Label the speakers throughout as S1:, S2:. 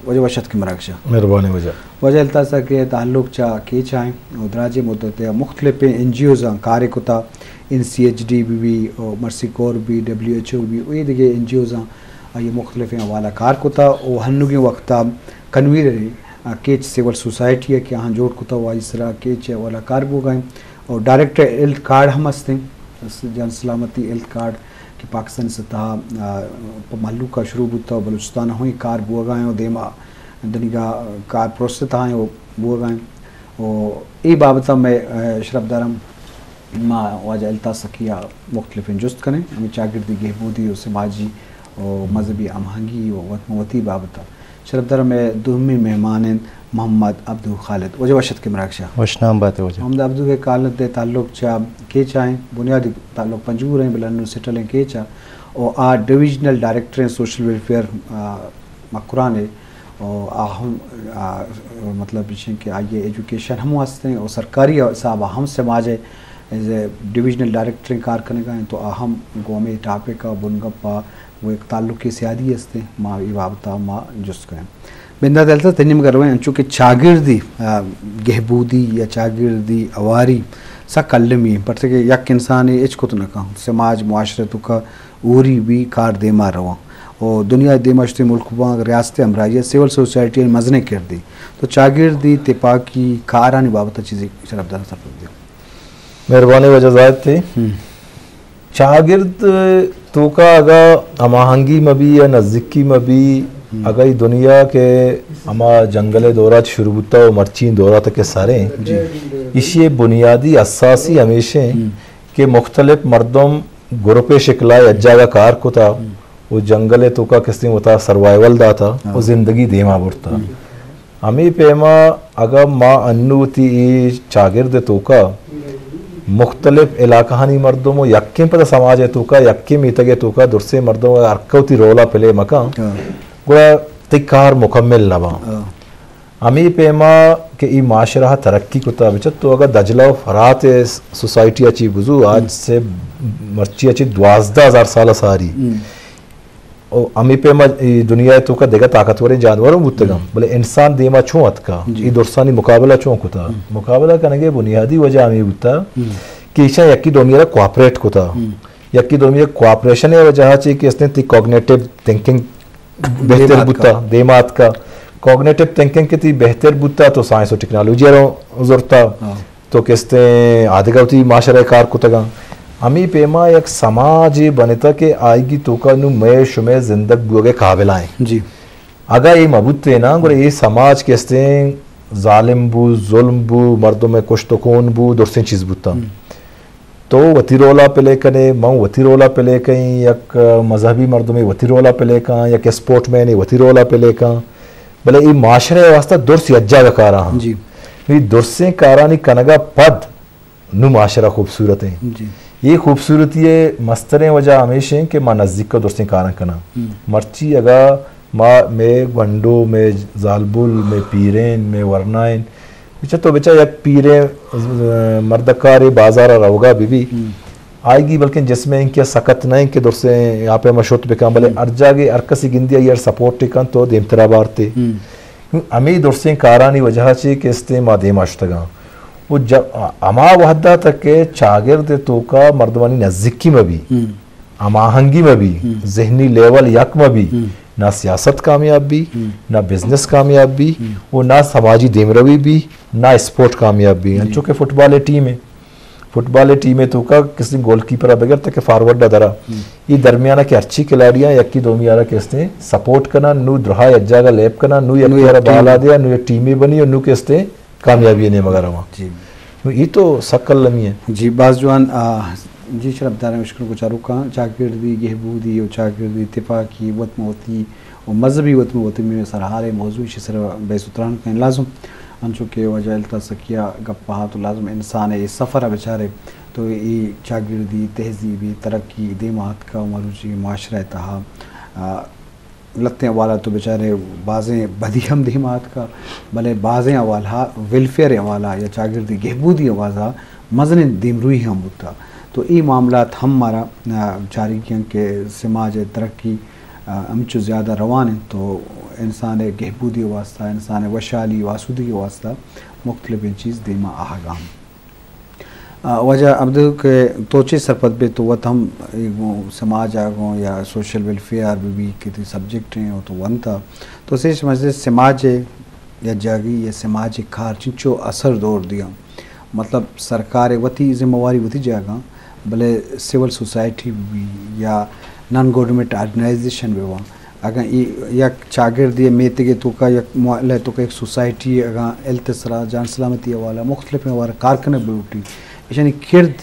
S1: वजह वशत की मराकशा
S2: मेहरबानी
S1: वजह अल्तासा के ताल्लुक चा के चाहें और दराजे मुद्दत मुख्तलिफ NGOs कार्य कुता इन CHDB और मर्सी कोर भी WHO भी वही दिखे NGOs ये मुख्तलिफ वाला कार कुता और हन्नुगे वक्ता कन्वीनर केच सिविल सोसाइटी है कि यहाँ जोड़ कुता हुआ इस तरह केच वाला कार बो गए और डायरेक्टर हेल्थ कार्ड हम हंसते जन सलामती हेल्थ कार्ड कि पाकिस्तान सतह मालू का शुरू बुता बलूचिस्तान हुई कार बुआ गए और देमा दनिगा कार प्रोसेस था वो बुआ गए और ये बाबत में शरफदारम माँ वाजा अल्ता सकिया मुख्तलिफ जुस्त करें हमें चागिर्दी गहबूदी और समाजी और मजहबी अमहंगी और वतमवती बाबत शरफदार में दुमी मेहमान मोहम्मद अब्दू खालिद वजह वशत के मराकशा
S2: वशनाम बात है
S1: मोहम्मद अब्दू के कालत दे ताल्लुक चा के चाहें बुनियादी ताल्लुक पंजूर हैं बिलन सेटल हैं के चा और आ डिविजनल डायरेक्टर हैं सोशल वेलफेयर मकुरान है और हम मतलब पीछे कि आइए एजुकेशन हम वास्ते हैं और सरकारी साहब हम समाज है एज ए डिविजनल डायरेक्टर कार करने का तो अहम गोमे टापे का बुनगप्पा वो एक ताल्लुक की सियादी हस्ते माँ इबाबता माँ जुस्त करें बिंदा दलता तनिम करवाएं चूँकि चागिर्दी गहबूदी या चागिर्दी अवारी सा कलमी पर कि यक इंसान एच को तो न कहूँ समाज मुआशरत का उरी भी कार देमा रवा और दुनिया देमाशते मुल्क रियासत अमराइया सिविल सोसाइटी मजने कर दी तो चागिर्दी तिपाकी कारानी बाबत चीज़ें शरफदार सर दिया
S2: मेहरबानी वजह जायद थे चागिर्द तो का अगर अमाहंगी मबी या नज़दीकी मबी अगर दुनिया के अमा जंगल दौरा शुरू होता और मर्ची दौरा तक के सारे इसी बुनियादी असासी हमेशा के मुख्तलिफ मर्दम ग्रुप शिकला अज्जा का कार को था वो जंगल तो का किस होता सर्वाइवल दा था वो जिंदगी देमा बुरता हमें पेमा अगर माँ अन्नूती चागिर्द तो का मुख्तलिफ इलाकानी मर्दों यक्के पता समाज है तो का यक्के मीतगे तो का दुर्से मर्दों अरकौती रोला पले मका गुड़ा तिकार मुकम्मल नबा अमी पेमा के ई माशरा तरक्की कुता बिचत तो अगर दजला फरात सोसाइटी अच्छी बुजू आज से मर्ची अच्छी 12,000 साल सारी और अमी पेमा दुनिया तो का देगा ताकतवर जानवर मुतगम बोले इंसान देमा छो अत का ई दुर्सानी मुकाबला छो कुता मुकाबला करने बुनियादी वजह अमी बुता कि ईशा यक्की दोमिया कोऑपरेट कुता यक्की दोमिया कोऑपरेशन है वजह ची कि इसने ती कॉग्निटिव थिंकिंग बेहतर बुता देमात का कॉग्निटिव थिंकिंग के ती बेहतर बुता तो साइंस और टेक्नोलॉजी जरूरता तो किसते आदिगवती माशरा कार कुतगा अमी पेमा एक समाज बनता के आएगी तो का नु मैं शुमे जिंदग बुगे काबिल आए जी अगर ये मबूते ना गुरे ये समाज किसते जालिम बू जुल्म बू मर्दों में कुछ तो कौन बू दुर्से चीज बुता तो वतीरोला पले कने माँ वतीरोला पले कहीं यक मजहबी मर्दों में वतीरोला पले का या के स्पोर्ट में वतीरोला पले का भले ये माशरे वास्ता दुर्स यज्जा का कारा जी ये दुर्से कारानी कनगा पद नु माशरा खूबसूरत है जी ये खूबसूरती मस्तरें वजह हमेशा कि माँ नज़दीक का दोस्तें कारण करना मर्ची अगर माँ में वंडो में जालबुल में पीरेन में वरनाइन बेचा तो बेचा एक पीरे मर्दकार बाजार रहोगा बीबी आएगी बल्कि जिसमें इनके सकत नहीं कि दोस्तें यहाँ पे मशूत बेकाम भले अर्जागे अरकसी गिंदिया यार सपोर्ट टिकन तो देमतरा बारते अमी दोस्तें कारानी वजह से कि इस्ते माँ देमाशतगा वो जब अमा वहदा तक के चागिर्द तो का मर्दवानी नज़दीकी में भी अमाहंगी में भी जहनी लेवल यक में भी ना सियासत कामयाब भी ना बिजनेस कामयाब भी वो ना समाजी देमरवी भी ना स्पोर्ट कामयाब भी चूँकि फुटबॉल टीम है तो का किसी गोलकीपर बगैर तक फॉरवर्ड दरा ये दरमियाना के अच्छी खिलाड़ियाँ यक्की दोमियारा किसने सपोर्ट करना नू द्रहा अज्जा का लैप करना नू यक बाला दिया नू टीमें बनी और नू किसने कामयाबी नहीं मगर वहाँ जी ये तो सकल लमी है
S1: जी बाज़वान जी शरफदार मुश्किल को चारू का चागिर्दी गहबूदी और चागिर्दी इत्तेफाकी वतमवती और मजहबी वतमवती में सरहार मौजू सर बेसुतरान का लाजम अंशों के वजह अल्ता सकिया गप्पा तो लाजम इंसान है सफ़र है बेचारे तो ये चागिर्दी तहजीबी तरक्की देमात का मरूजी माशरा तहा लत्ते वाला तो बेचारे बाज़ें बदियम देमात का भले बाज़ें वाला वेलफेयर वाला या चागिर्दी गहबूदी वाजा मजन दिमरुई हम होता तो ये मामला हम हमारा जारी किया कि समाज तरक्की अमचो ज़्यादा रवान हैं तो इंसान गहबूदी वास्ता इंसान वशाली वासुदी वास्ता मुख्तलिफ चीज़ देमा आहगाम वजह अब के तोचे सरपत पे तो वत हम समाज आगों या सोशल वेलफेयर भी कितनी सब्जेक्ट हैं तो वन था तो से समझते समाज या जागी या समाज खार चिंचो असर दौर दिया मतलब सरकार वती जिम्मेवारी वती जागा भले सिविल सोसाइटी भी या नॉन गवर्नमेंट ऑर्गेनाइजेशन भी वहाँ अगर या शागिर्द मेते तो का या तो का एक सोसाइटी अगर एल्तसरा जान सलामती वाला मुख्तलिफ वाला कारकन बूटी यानी किरद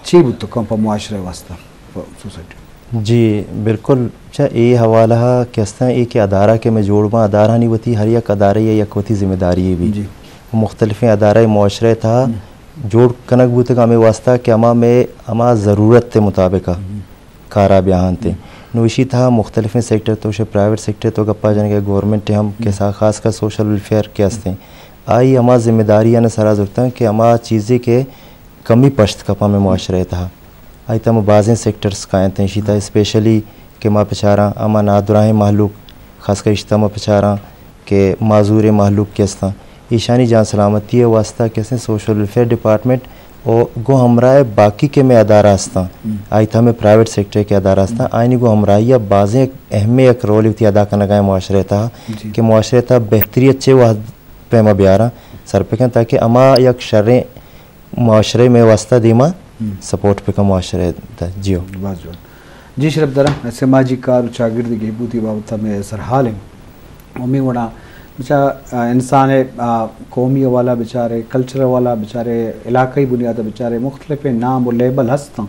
S1: ची बुत कम पर मुआशरे वास्ता सोसाइटी
S3: जी बिल्कुल अच्छा ये हवाला कैसा है एक अदारा के मैं जोड़वा अदारा नहीं होती हर एक अदारे या यकवती जिम्मेदारी है भी
S1: जी
S3: मुख्तलिफ अदारा मुआशरे था जोड़ कनक बूते का हमें वास्ता कि अमा में अमा ज़रूरत के मुताबिक कारा बयान थे नोशी था मुख्तलिफ सेक्टर तो प्राइवेट सेक्टर तो गप्पा जाने के गवर्नमेंट हम के साथ खास कर सोशल वेलफेयर के हस्ते आई अमा जिम्मेदारी ने सरा जरूरत है कि अमा चीज़ें के कमी पश्त कपा में मुआशरे था आई तम बाज़ सेक्टर्स का थे शीता स्पेशली के माँ पछारा अमा नादुराह माहलूक खासकर इज्तमा पछारा के माजूर माहलूक के हस्ता ईशानी जान सलामती वास्ता कैसे सोशल वेलफेयर डिपार्टमेंट और गो हमरा बाकी के में अदारा हस्ता आई था में प्राइवेट सेक्टर के अदारा हस्ता आईनी गो हमरा या बाज़ें अहम एक रोल इतनी अदा करना गए मुआशरे था कि मुआशरे था बेहतरी अच्छे वह पैमा ब्यारा सर पे ताकि अमा यक शर्रें मुआशरे में वास्ता दीमा सपोर्ट पे का मुआशरे था जियो
S1: जी शरफ दरा समाजी कार शागिर्द गहबूदी बाबत में सरहाल है उम्मी वड़ा बेचारा इंसान कौमी वाला बेचारे कल्चर वाला बेचारे इलाकई बुनियाद बेचारे मुख्तलिफ नाम और लेबल हस्ता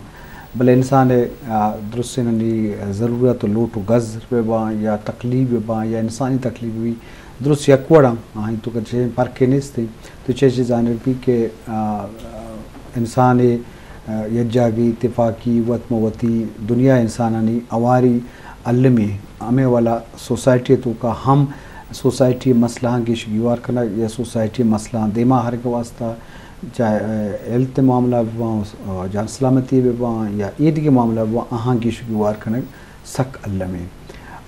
S1: भले इंसान दुरुस्त ज़रूरत लूट गज़ बेबा या तकलीफ बा या इंसानी तकलीफ भी दुरुस्त यकवड़ा हाँ तो कचे पार्के निस्ते तो चेज़ जाने भी के इंसान यजागी इतफाकी वतमवती दुनिया इंसानी अवारी अलमी हमें वाला सोसाइटी तो का हम सोसाइटी मसला की शिगवार करना या सोसाइटी मसला देमा हर के वास्ता चाहे हेल्थ मामला वहाँ जान सलामती वहाँ या ईद के मामला वहाँ अहाँ की शिगवार करना सक अलमे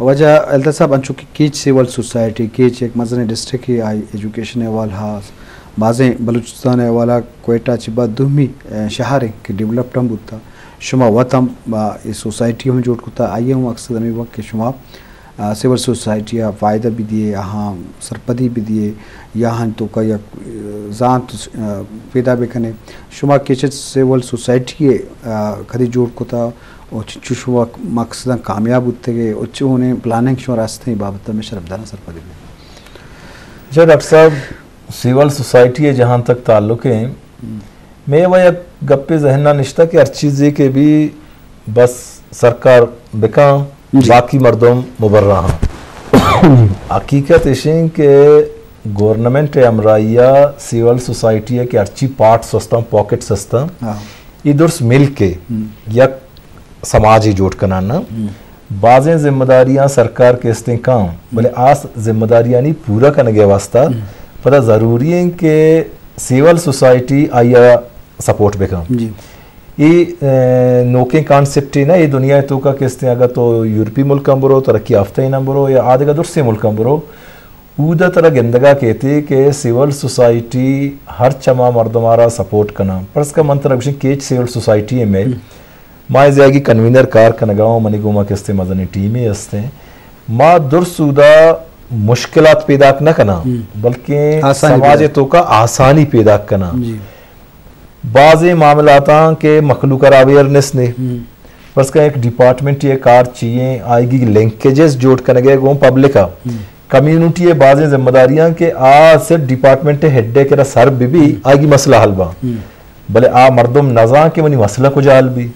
S1: वजह अल्ता साहब अंचु की कीच सिविल सोसाइटी कीच एक मजन डिस्ट्रिक्ट ही आई एजुकेशन वाला बाज़ें बलूचिस्तान वाला कोयटा चिबा दुमी शहर के डेवलप्ड हम बुता शुमा वतम इस सोसाइटी में जोड़ कुता आइए हूँ अक्सर हमें वक्त के शुमा सिविल सोसाइटी या फ़ायदा भी दिए यहाँ सरपदी भी दिए यहाँ तो का या ज़ात पैदा भी कने शुमा के सिविल सोसाइटी खरी जोड़ कुता और चुशुआ मकसद कामयाब होते गए उच्च होने प्लानिंग शो रास्ते बाबत में शरफदाना सरपदी में
S2: जी डॉक्टर साहब सिविल सोसाइटी है जहाँ तक ताल्लुक़ है मैं वह गप्पे जहना निश्ता कि हर चीज़ के भी बस सरकार बिका बाकी मर्दम मुबर्रा हकीकत इशें के गवर्नमेंट अमराइया सिविल सोसाइटी है कि अच्छी पार्ट सस्ता पॉकेट सस्ता इधर मिल के या समाज ही जोड़ करना बाज़ें जिम्मेदारियां सरकार के इस्तें काम बोले आस जिम्मेदारियां नहीं पूरा करने के वास्ता पता ज़रूरी है कि सिविल सोसाइटी आया सपोर्ट पे काम ये नोके कॉन्सेप्ट है ना ये दुनिया तो का किस्ते अगर तो यूरोपीय मुल्क बरो तरक्की याफ्ता ना बरो या आधे का दूसरे मुल्क बरो ऊदा तरह गंदगा कहते कि सिविल सोसाइटी हर चमा मर्दमारा सपोर्ट करना पर इसका मंत्र केच सिविल सोसाइटी में माँ जाएगी कन्वीनर कार कनगाँव मनीगुमा किस्ते मजनी टीमें हस्ते माँ दुरसूदा मुश्किलात पैदा न करना बल्कि समाज तो का आसानी पैदा करना बाज़े मामलाता के मखलूक अवेयरनेस ने बस का एक डिपार्टमेंट ये कार चाहिए आएगी लिंकेजेस जोड़ करने गए गो पब्लिक का कम्युनिटी है बाज़े जिम्मेदारियां के आ से डिपार्टमेंट हेड के सर भी आएगी मसला हल बा भले आ मर्दम नजा के वनी मसला को जाल भी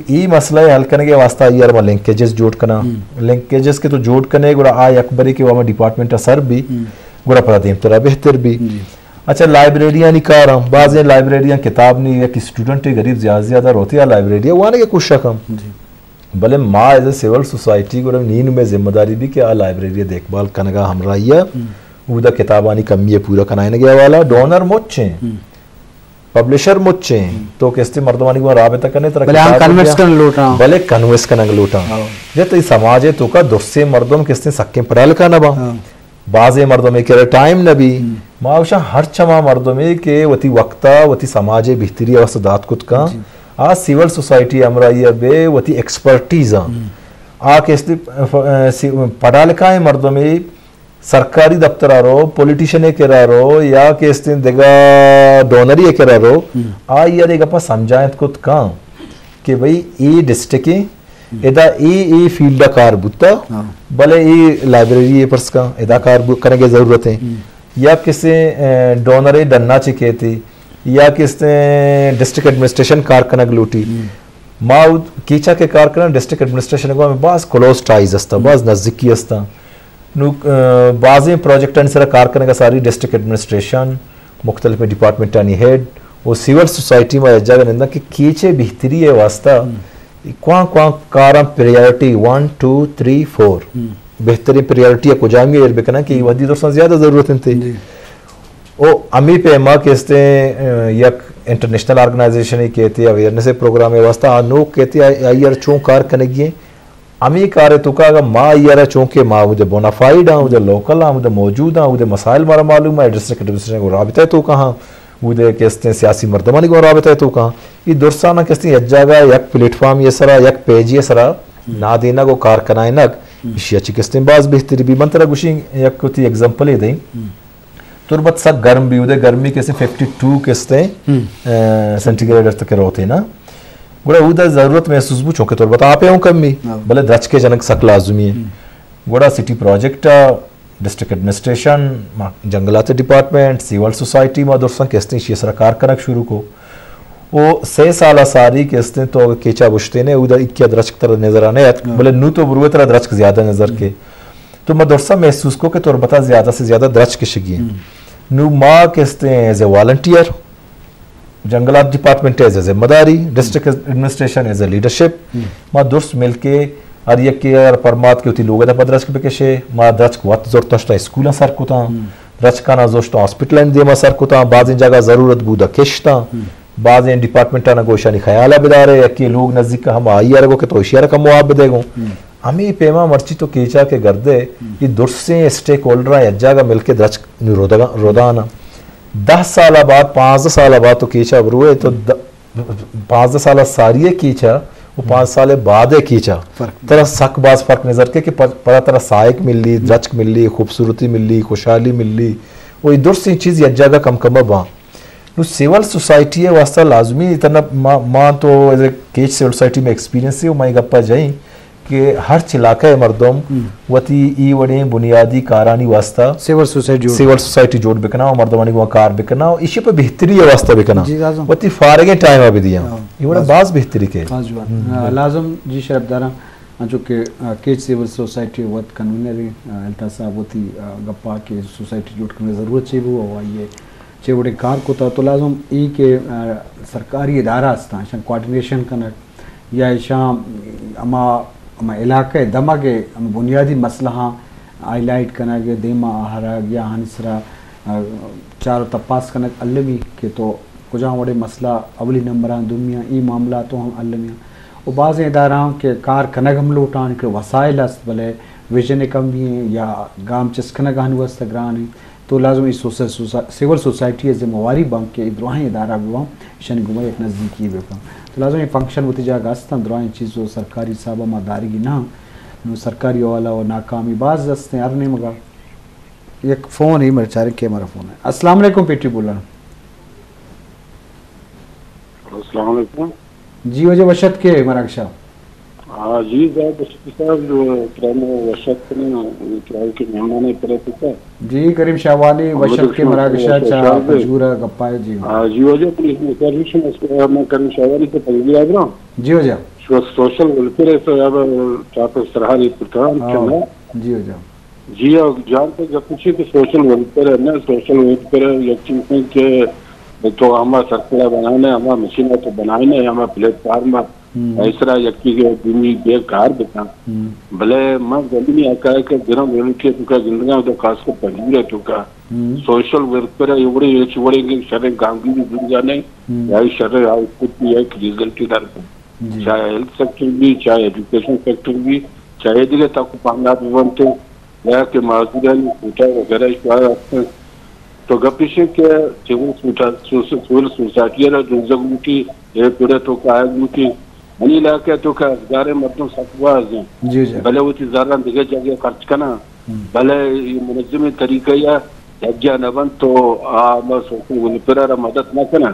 S2: ये मसला हल करने के वास्ता यार लिंकेजेस जोड़ करना लिंकेजेस के तो जोड़ करने गुड़ा आ अकबरी के वहाँ डिपार्टमेंट सर भी गुड़ा पता दें तो बेहतर भी अच्छा लाइब्रेरियाँ नहीं कर रहा हूँ बाज़ लाइब्रेरियाँ किताब नहीं या कि स्टूडेंट गरीब ज़्यादा रोती है लाइब्रेरियाँ वहाँ के कुछ शक हम भले माँ एज ए सिविल सोसाइटी को नींद में जिम्मेदारी भी क्या लाइब्रेरी देखभाल कनगा हमरा उदा किताबानी कमी पूरा कनाने गया वाला डोनर मोचे पब्लिशर मुच्चे तो किस्ते मर्दवानी को राबता करने तरह
S1: भले हम कन्वर्स कर लूटा
S2: भले कन्वर्स करने लूटा जे तो समाज है तो का दुस्से मर्दम किस्ते सक्के पड़ाल का नबा बाजे मर्दम के टाइम नबी मावशा हर चमा मर्दम के वती वक्ता वती समाजे बेहतरी अवस्था दात कुत का आ सिविल सोसाइटी हमरा ये बे वती एक्सपर्टीज आ किस्ते पढ़ा लिखा है मर्दम सरकारी दफ्तरारो पॉलिटिशियन केरारो या केस्तिन देगा डोनरी केरारो आ यार एक अपा समझायत कुत का कि भाई ये डिस्ट्रिक्ट एदा ये फील्ड कार बुता भले ये लाइब्रेरी ये पर्स का एदा कार करने की जरूरत है या किसी डोनरे डन्ना चिके थी या किसी डिस्ट्रिक्ट एडमिनिस्ट्रेशन कार कनक लूटी माउ कीचा के कार करना डिस्ट्रिक्ट एडमिनिस्ट्रेशन को बस क्लोज टाइज अस्ता बस नजदीकी अस्ता बाज़ प्रोजेक्ट सर कार करने का सारी डिस्ट्रिक्ट एडमिनिस्ट्रेशन मुख्तलिफ डिपार्टमेंट हेड और सिविल सोसाइटी में जगह निंदा कि कीचे बेहतरी है वास्ता क्वां क्वां कार प्रायोरिटी 1 2 3 4 बेहतरीन प्रायोरिटी को जाएंगे ये बेकना कि वदी दोस्तों ज़्यादा ज़रूरत थी ओ अमी पे माँ कहते यक इंटरनेशनल ऑर्गेनाइजेशन ही कहती है अवेयरनेस प्रोग्राम है वास्ता अनु कहती है यार चों कार कनेगी अमी कार तो का माँ यार चौंके माँ मुझे बोनाफाइड हाँ मुझे लोकल हाँ मुझे मौजूद हाँ मुझे मसाइल मारा मालूम है डिस्ट्रिक्ट एडमिनिस्ट्रेशन को राबिता है तो कहाँ मुझे कहते सियासी मर्दमानी को राबिता है तो कहाँ ये दुर्साना कहते जगह यक प्लेटफॉर्म ये सरा यक पेज ये सरा ना देना को कार कराए नक इसी अच्छी कहते बाज बेहतरी भी मंत्रा गुशी यक को थी एग्जाम्पल ही दें तुरबत सा गर्म भी उधर गर्मी कैसे 52 कहते सेंटीग्रेड तक रहते ना गुड़ा उधर जरूरत महसूस बुझो के तौर बता आप कमी भले द्रच के जनक सक लाजुमी है गुड़ा सिटी प्रोजेक्ट डिस्ट्रिक्ट एडमिनिस्ट्रेशन जंगलात डिपार्टमेंट सिविल सोसाइटी में दोस्तों कहते हैं सरकार कनक शुरू को वो 6 साल सारी कहते तो केचा बुझते ने उधर इक्या द्रच तरह नजर आने भले नू तो बुरुए तरह द्रच ज्यादा नजर के तो मैं दोस्तों महसूस को के तौर बता ज्यादा से ज्यादा द्रच के शिगी नू माँ कहते हैं एज ए वॉलंटियर जंगलात डिपार्टमेंट एज ए जिम्मेदारी district administration as a leadership माँ दोस्त मिलके और ये के परमात के उती लोग द्रच के बेकेशे माँ द्रच को वत जोर तष्टा स्कूल सर को ता द्रच का ना Jost hospital and Dema sir को ता बाज़ जगह जरूरत बूदा केशता बाज़ डिपार्टमेंट ना गोशानी ख्याल बिदारे या के लोग नजदीक हम आई यार को के तो होशियार का मुआब देगो हमें पेमा मर्ची तो केचा के गर्दे ये दुर्स से स्टेक होल्डर या जगह मिलके द्रच रोदाना 10 साल बाद 5 साल बाद तो कीचा बरुए तो 5 साल सारी कीचा वो 5 साल बाद कीचा तरह सक बाज फर्क नजर के कि पता तरह साइक मिली द्रचक मिली खूबसूरती मिली खुशहाली मिली वो इधर से चीज़ यह जगह कम कम बा नो सिविल सोसाइटी है वास्ता लाजमी इतना माँ तो एज ए केच सिविल सोसाइटी में एक्सपीरियंस है वो माई गप्पा जाई कि हर चिलाका है मर्दम वती ई वड़े बुनियादी कारानी वास्ता सिविल सोसाइटी जोड़ बिकना और मर्दमानी को कार बिकना और इसी पे बेहतरी है वास्ता बिकना वती फारगे टाइम अभी दिया ये बड़ा बाज बेहतरी के
S1: लाजम जी शरफदारा जो कि केच सिविल सोसाइटी वत कन्वीनर अल्तासा वती गप्पा के सोसाइटी जोड़ करने ज़रूरत चाहिए वो ये चे बड़े कार को तो लाजम ई के सरकारी इदारा अस्ता कोऑर्डिनेशन करना या अमा इलाके दमा के बुनियादी मसला हाईलाइट करना के देमा हरा या हंसरा चारों तपास करना अलमी के तो कुछ बड़े मसला अवली नंबर दुनिया ई मामला तो हम अलमिया और बाज़ इदारा के कार कनक हम लौटान के वसाइल अस्त भले विजन कम भी हैं या गाम चस्कना गान वस्त ग्रान तो लाजम इस सिविल सोसाइटी जिम्मेवारी बंक के इब्राहिम इदारा भी शन घुमा एक नज़दीकी बेफा तो लाजम ये फंक्शन होती जाएगा अस्तं द्राइन चीज़ों सरकारी साबा मादारी ना सरकारी वाला और नाकामी बाज दस्ते यार नहीं मगा एक फ़ोन ही मेरे चारे के हमारा फ़ोन है अस्सलाम वालेकुम पेटी बोला
S4: अस्सलाम वालेकुम
S1: जी वजह वशत के मराक्षा
S4: हाँ जी साहब जो वशत ने किराए के मेहमान है पर पिता
S1: जी करीम शाहवाली वशत के मराक्षा चाह मजबूरा गप्पा है जी
S4: हाँ जी वजह पुलिस में सर्विस में मैं करीम शाहवाली से पहले आ रहा हूँ
S1: जी वजह
S4: सोशल वेलफेयर तो अब चाहते सरहारी पुत्रान
S1: जी वजह
S4: जी और जानते जब पूछे तो सोशल वेलफेयर है ना सोशल वेलफेयर यकीन के तो हमारा सर्कल बनाने हमारा मशीन तो बनाने हमारा प्लेटफार्म ऐसा यक्की के भूमि बेकार बता भले मां जमीनी आका के ग्राम वेलके तुका जिंदगा तो खास कर पंजीर तुका सोशल वर्कर एवढे एवढे शरे गांधी भी जुड़ जाने या शरे आउटपुट भी एक रिजल्ट दार चाहे हेल्थ सेक्टर भी चाहे एजुकेशन सेक्टर भी चाहे दिले तक पांगा बनते या के माजूरानी उठा वगैरह तो गपिशे के सिविल सोसाइटी रा जगमुटी ये पूरे तो का आगमुटी मनी लाके तो का गारे मतलब सकवाज
S1: जी जी
S4: भले वो ज़रा दिगे जगह खर्च करना भले मुनज़्ज़म तरीका या जगह न बन तो बस वो निपरा मदद न करना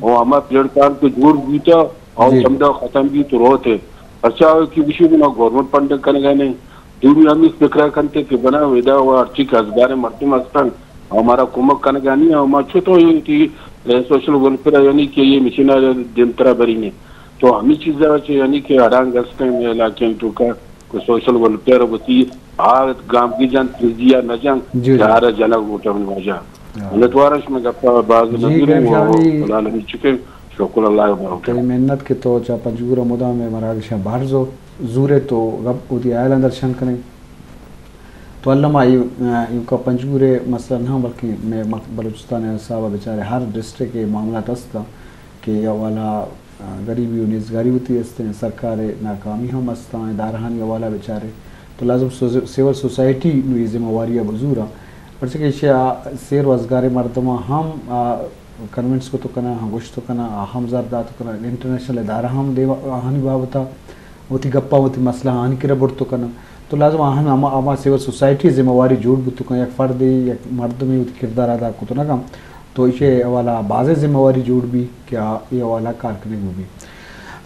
S4: और हमारा प्लेटफॉर्म को जोड़ बीता और समझा खत्म भी तो रोते अच्छा कि विषय में ना गवर्नमेंट फंड करेगा नहीं दुनिया में फिक्र करते कि बना विदा वो आर्थिक हज़ारे मर्ती मस्तान हमारा कुमक करेगा नहीं हमारा छोटो ये सोशल वेलफेयर यानी कि ये मिशनरी दिनतरा बरी ने तो हमी चीज़ें अच्छे यानी कि हरांग गस्ते में इलाके तो का सोशल वेलफेयर होती आग गांव की जान त्रिजिया न जान चार जनक वोटर में मजा लतवारश में गप्पा बाग नज़ीर वो लाल में चुके शुक्र अल्लाह के
S1: मेहनत के तो चा पंजूर मुदा में मरागशा बाहर जो जूरे तो गप उदी आयल दर्शन करें तो अल्लामा यू का पंजूरे मसला ना बल्कि मैं बलूचिस्तान साहब बेचारे हर डिस्ट्रिक्ट के मामला तस्ता कि वाला गरीबी और निजगारी होती है सरकार नाकामी हम अस्ता दारहानी वाला बेचारे तो लाजम सिविल सोसाइटी नु जिम्मेवारी बजूरा पर से शेर रोजगार मरदमा हम कन्वेंट्स को तो कना गोश तो कना हम जरदा तो कना इंटरनेशनल इदारा हम देवा हानि बाबता होती गप्पा होती मसला हानि के रबड़ तो कना तो लाजम हम आमा सिविल सोसाइटी जिम्मेवारी जोड़ बुत को एक फ़र्द एक मर्द में होती किरदार अदा को तो ना कम तो इसे वाला बाज़ जिम्मेवारी जोड़ भी क्या ये वाला कारकर्दगी में भी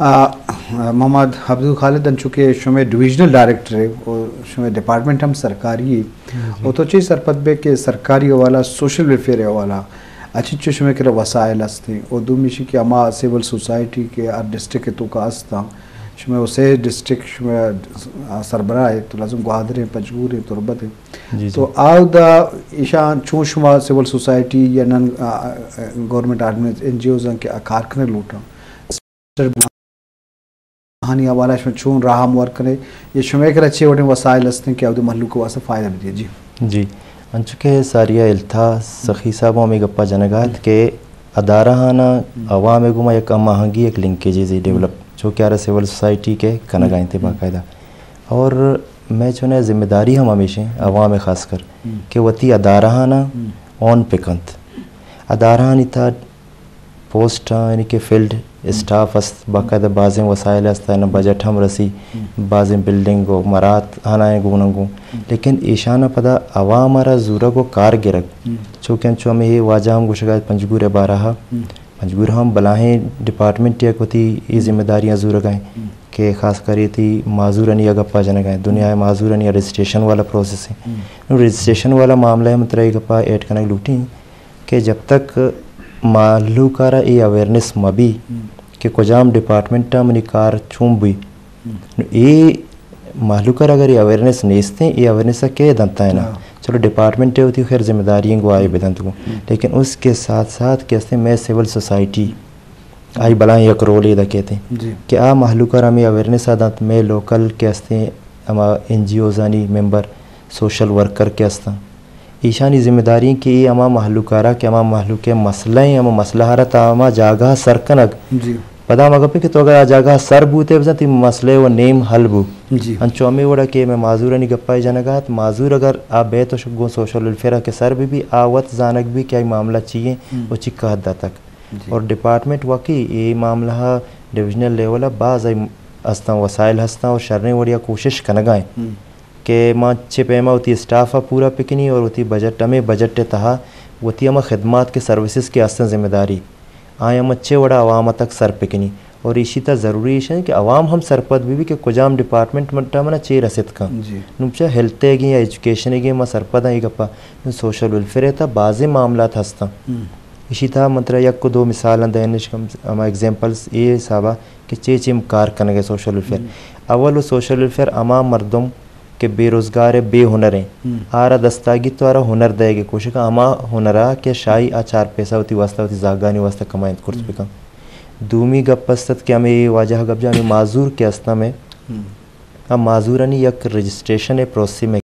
S1: मोहम्मद अब्दुल खालिद अन चुके शुमे डिविजनल डायरेक्टर है और शुमे डिपार्टमेंट हम सरकारी और तो चाहिए सरपत के सरकारी वाला सोशल वेलफेयर वाला अच्छी अच्छे शुमे के वसाइल हस्ते और दूमिशी के अमा सिविल सोसाइटी के डिस्ट्रिक्ट के तो का हस्ता शुमे उसे डिस्ट्रिक्ट शुमे सरबराह है तो लाजम गुआदर है पंजगूर है तुरबत है तो आउदा ईशान चूँ शुमा सिविल सोसाइटी या नन गवर्नमेंट ऑर्गेनाइज NGOs के कारखाने लूटा हानि वाला इसमें चूँ राहम वर्क करे ये शुमे के अच्छे वोटे वसाइल हस्ते क्या उधर महल्लू को वास्ते फ़ायदा भी जी
S3: जी अंचुके सारिया इल्था सखी साहब में गप्पा जनगात के अदाराहाना अवाम गुमा एक महंगी एक लिंकेज डेवलप जो क्या सिविल सोसाइटी के कनगाएं थे बाकायदा और मैं चुने जिम्मेदारी हम हमेशा अवाम ख़ास कर कि वती अदाराहाना ऑन पिकंत अदाराहानी था पोस्ट यानी कि फील्ड स्टाफ अस्त बाकायदा बाज़ें वसाइल अस्ता न बजट हम रसी बाज़ें बिल्डिंग को मरात हानाएँ गुनंगू लेकिन ईशाना पदा अवामारा ज़ूरा को कार गिरक चूँकि चो में ये वाजा हम गुशगायत पंजगूर बारहा पंजगूर हम बलाहें डिपार्टमेंट या होती ये जिम्मेदारियाँ ज़ूर गए कि ख़ास कर ये थी माजूरनी या गप्पा जन गए दुनिया में माजूरनी या रजिस्ट्रेशन वाला प्रोसेस है रजिस्ट्रेशन वाला मामला है मतलब ये गप्पा ऐड करने लूटी कि जब तक मालूकारा ये अवेयरनेस मबी कि कुजाम डिपार्टमेंट मनी कार चूम भी ये मालूकार अगर ये अवेयरनेस नेस्ते ये अवेयरनेस के दंता है ना चलो डिपार्टमेंट होती खैर जिम्मेदारी को आए बेदंत को लेकिन उसके साथ साथ कैसे मैं सिविल सोसाइटी आई बलाएं एक रोल ये कहते हैं कि आ मालूकार हमें अवेयरनेस आदत में लोकल कैसे हम NGOs आनी मेंबर सोशल वर्कर के अस्ता ईशानी जिम्मेदारी की अमा महलूकारा के अमा महलू के मसले अमा मसला तामा जागा सरकनक पदा मगपे कि तो अगर जागा सर बूते बजती मसले व नेम हल बू अंचोमे वड़ा के मैं माजूर नहीं गप्पा जनगात माजूर अगर आ बे तो शुगो सोशल वेलफेयर के सर भी आवत जानक भी क्या मामला चाहिए वो चिक्का हद तक और डिपार्टमेंट वाकई ये मामला डिविजनल लेवल बाज हस्ता वसाइल हस्ता और शरने वड़िया कोशिश कनगाएं के माँ अच्छे पैमा होती स्टाफ पूरा पिकनी और होती बजट में बजट तहा होती हम खदमात के सर्विसेज के अस्त जिम्मेदारी आए हम अच्छे वड़ा अवाम तक सर पिकनी और इसी तरह ज़रूरी है कि अवाम हम सरपद भी कि कुजाम डिपार्टमेंट मट्टा मना चे रसित का नुचा हेल्थ है या एजुकेशन है माँ सरपद है गप्पा सोशल वेलफेयर था बाज़ मामला हस्ता इसी तरह मतलब एक को दो मिसाल हम एग्जाम्पल्स ये साबा कि चे चिम कार करने गए सोशल वेलफेयर अव्वल वो सोशल वेलफेयर अमा मर्दम के बेरोज़गार है बेहुनर हैं आरा दस्तागी तो आरा हुनर देगी कोशिश का अमा हुनरा के शाही आ 4 पैसा होती वास्ता होती जागानी वास्ता कमाएं कुर्स बिकम दूमी गप असतात की आम्ही वाजह गप जे आम्ही माजूर के असता में हम माजूरानी एक रजिस्ट्रेशन प्रोसेस में